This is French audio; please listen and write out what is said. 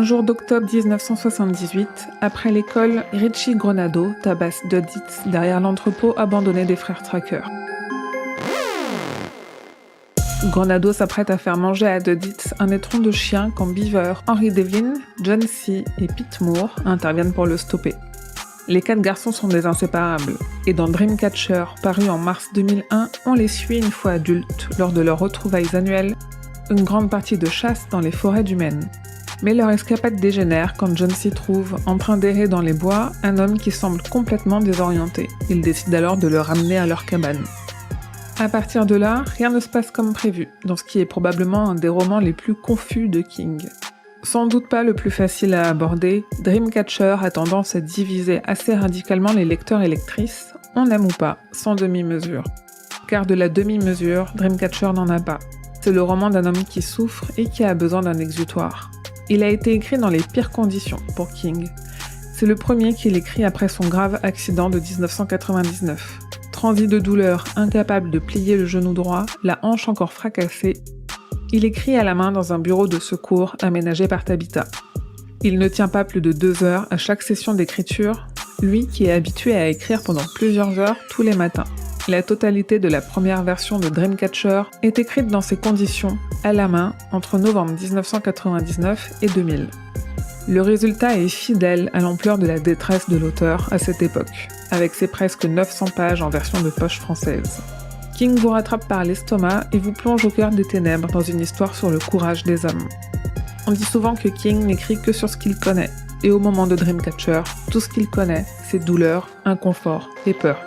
Un jour d'octobre 1978, après l'école, Richie Granado tabasse Duddits derrière l'entrepôt abandonné des frères Tracker. Granado s'apprête à faire manger à Duddits un étron de chien quand Beaver, Henry Devlin, John C. et Pete Moore interviennent pour le stopper. Les 4 garçons sont des inséparables, et dans Dreamcatcher, paru en mars 2001, on les suit une fois adultes lors de leurs retrouvailles annuelles, une grande partie de chasse dans les forêts du Maine. Mais leur escapade dégénère quand John C. trouve, en train d'errer dans les bois, un homme qui semble complètement désorienté. Il décide alors de le ramener à leur cabane. À partir de là, rien ne se passe comme prévu, dans ce qui est probablement un des romans les plus confus de King. Sans doute pas le plus facile à aborder, Dreamcatcher a tendance à diviser assez radicalement les lecteurs et lectrices, on aime ou pas, sans demi-mesure. Car de la demi-mesure, Dreamcatcher n'en a pas. C'est le roman d'un homme qui souffre et qui a besoin d'un exutoire. Il a été écrit dans les pires conditions pour King. C'est le premier qu'il écrit après son grave accident de 1999. Transi de douleur, incapable de plier le genou droit, la hanche encore fracassée, il écrit à la main dans un bureau de secours aménagé par Tabitha. Il ne tient pas plus de 2 heures à chaque session d'écriture, lui qui est habitué à écrire pendant plusieurs heures tous les matins. La totalité de la première version de Dreamcatcher est écrite dans ces conditions, à la main, entre novembre 1999 et 2000. Le résultat est fidèle à l'ampleur de la détresse de l'auteur à cette époque, avec ses presque 900 pages en version de poche française. King vous rattrape par l'estomac et vous plonge au cœur des ténèbres dans une histoire sur le courage des hommes. On dit souvent que King n'écrit que sur ce qu'il connaît, et au moment de Dreamcatcher, tout ce qu'il connaît, c'est douleur, inconfort et peur.